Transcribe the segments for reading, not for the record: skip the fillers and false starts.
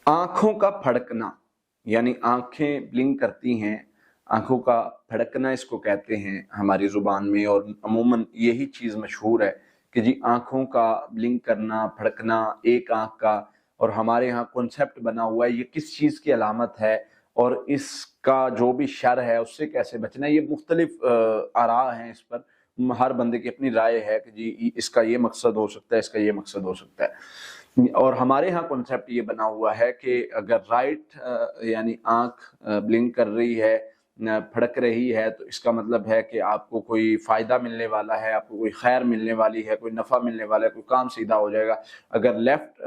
आंखों का फड़कना यानी आंखें ब्लिंक करती हैं, आंखों का फड़कना इसको कहते हैं हमारी ज़ुबान में, और अमूमन यही चीज़ मशहूर है कि जी आंखों का ब्लिंक करना, फड़कना एक आंख का, और हमारे यहाँ कॉन्सेप्ट बना हुआ है ये किस चीज़ की अलामत है और इसका जो भी शर है उससे कैसे बचना है। ये मुख्तलिफ आरा हैं इस पर, हर बंदे की अपनी राय है कि जी इसका ये मकसद हो सकता है, इसका ये मकसद हो सकता है। और हमारे यहाँ कॉन्सेप्ट ये बना हुआ है कि अगर राइट यानी आंख ब्लिंक कर रही है, फड़क रही है, तो इसका मतलब है कि आपको कोई फ़ायदा मिलने वाला है, आपको कोई खैर मिलने वाली है, कोई नफ़ा मिलने वाला है, कोई काम सीधा हो जाएगा। अगर लेफ़्ट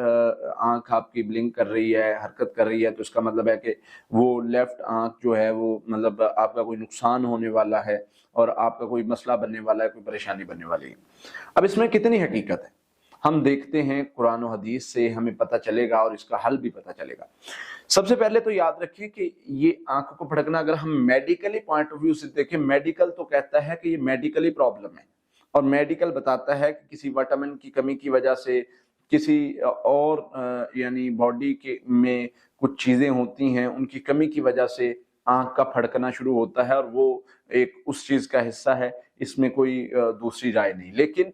आंख आपकी ब्लिंक कर रही है, हरकत कर रही है, तो इसका मतलब है कि वो लेफ़्ट आंख जो है वो मतलब आपका कोई नुकसान होने वाला है और आपका कोई मसला बनने वाला है, कोई परेशानी बनने वाली है। अब इसमें कितनी हकीकत है हम देखते हैं, कुरान और हदीस से हमें पता चलेगा और इसका हल भी पता चलेगा। सबसे पहले तो याद रखिए कि ये आंखों को फड़कना अगर हम मेडिकली पॉइंट ऑफ व्यू से देखें, मेडिकल तो कहता है कि ये मेडिकली प्रॉब्लम है, और मेडिकल बताता है कि किसी विटामिन की कमी की वजह से, किसी और यानी बॉडी के में कुछ चीजें होती हैं उनकी कमी की वजह से आंख का फड़कना शुरू होता है, और वो एक उस चीज का हिस्सा है, इसमें कोई दूसरी राय नहीं। लेकिन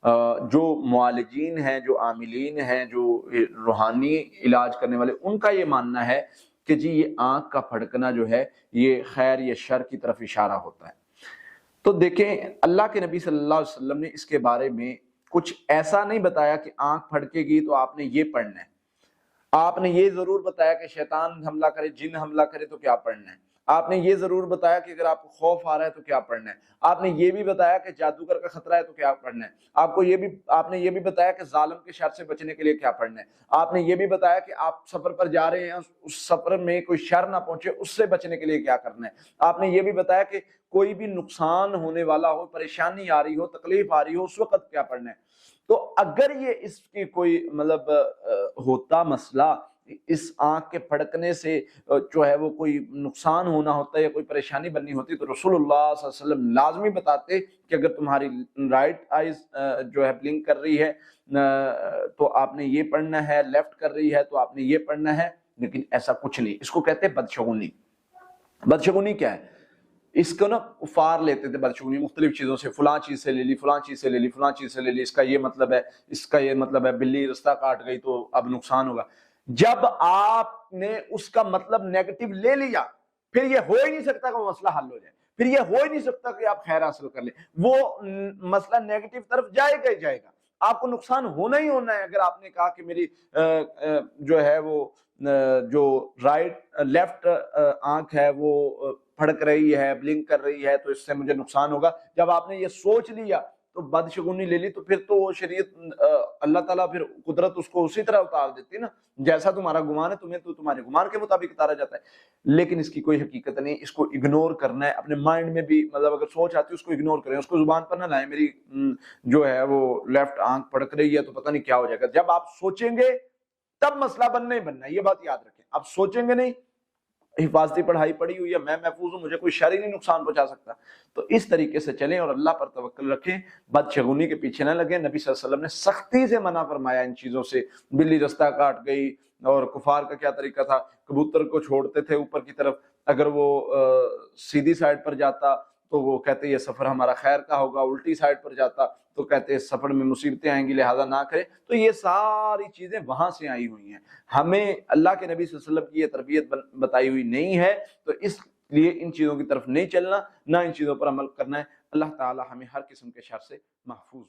जो मुआलिजीन हैं, जो आमिलीन हैं, जो रूहानी इलाज करने वाले, उनका ये मानना है कि जी ये आंख का फड़कना जो है ये खैर या शर की तरफ इशारा होता है। तो देखें, अल्लाह के नबी सल्लल्लाहु अलैहि वसल्लम ने इसके बारे में कुछ ऐसा नहीं बताया कि आंख फड़केगी तो आपने ये पढ़ना है। आपने ये जरूर बताया कि शैतान हमला करे, जिन हमला करे तो क्या पढ़ना है। आपने ये जरूर बताया कि अगर आपको खौफ आ रहा है तो क्या पढ़ना है। आपने ये भी बताया कि जादूगर का खतरा है तो क्या पढ़ना है। आपने ये भी बताया कि जालिम के शर से बचने के लिए क्या पढ़ना है। आपने ये भी बताया कि आप सफर पर जा रहे हैं, उस सफर में कोई शर ना पहुंचे, उससे बचने के लिए क्या करना है। आपने ये भी बताया कि कोई भी नुकसान होने वाला हो, परेशानी आ रही हो, तकलीफ आ रही हो, उस वक्त क्या पढ़ना है। तो अगर ये इसकी कोई मतलब होता मसला, इस आंख के फड़कने से जो है वो कोई नुकसान होना होता है या कोई परेशानी बननी होती, तो रसूलुल्लाह सल्लल्लाहु अलैहि वसल्लम लाजमी बताते कि अगर तुम्हारी राइट आइज जो है ब्लिंक कर रही है तो आपने ये पढ़ना है, लेफ्ट कर रही है तो आपने ये पढ़ना है। लेकिन ऐसा कुछ नहीं, इसको कहते हैं बदशगुनी। बदशगुनी क्या है? इसको ना उफार लेते थे बदशगुनी मुख्तलिफ चीजों से, फलां चीज से ले ली, फलां चीज से ले ली, फलां चीज से ले ली, इसका ये मतलब है, इसका ये मतलब है, बिल्ली रास्ता काट गई तो अब नुकसान होगा। जब आपने उसका मतलब नेगेटिव ले लिया, फिर ये हो ही नहीं सकता कि वो मसला हल हो जाए, फिर ये हो ही नहीं सकता कि आप खैर हासिल कर ले। वो मसला नेगेटिव तरफ जाएगा ही जाएगा, आपको नुकसान होना ही होना है। अगर आपने कहा कि मेरी जो है वो जो राइट लेफ्ट आंख है वो फड़क रही है, ब्लिंक कर रही है, तो इससे मुझे नुकसान होगा, जब आपने ये सोच लिया तो बदशगुनी ले ली, तो फिर तो वो शरीयत अल्लाह ताला फिर कुदरत उसको उसी तरह उतार देती है ना, जैसा तुम्हारा गुमान है तुम्हें तो तुम्हारे गुमान के मुताबिक उतारा जाता है। लेकिन इसकी कोई हकीकत नहीं, इसको इग्नोर करना है अपने माइंड में भी, मतलब अगर सोच आती है उसको इग्नोर करें, उसको जुबान पर ना लाएं, मेरी जो है वो लेफ्ट आंख फड़क रही है तो पता नहीं क्या हो जाएगा। जब आप सोचेंगे तब मसला बनना ही बनना है, ये बात याद रखें। आप सोचेंगे नहीं, हिफाजती पढ़ाई पड़ी हुई है, मैं महफूज हूं, मुझे कोई शर ही नहीं नुकसान पहुंचा सकता, तो इस तरीके से चलें और अल्लाह पर तवक्कल रखें, बदशगुनी के पीछे ना लगे। नबी सल्लल्लाहु अलैहि वसल्लम ने सख्ती से मना फरमाया इन चीजों से। बिल्ली रास्ता काट गई, और कुफार का क्या तरीका था, कबूतर को छोड़ते थे ऊपर की तरफ, अगर वो सीधी साइड पर जाता तो वो कहते ये सफर हमारा खैर का होगा, उल्टी साइड पर जाता तो कहते इस सफर में मुसीबतें आएंगी लिहाजा ना करें। तो ये सारी चीजें वहां से आई हुई हैं, हमें अल्लाह के नबी सल्लल्लाहु अलैहि वसल्लम की ये तरबियत बताई हुई नहीं है, तो इसलिए इन चीजों की तरफ नहीं चलना, ना इन चीजों पर अमल करना है। अल्लाह ताला हमें हर किस्म के शर से महफूज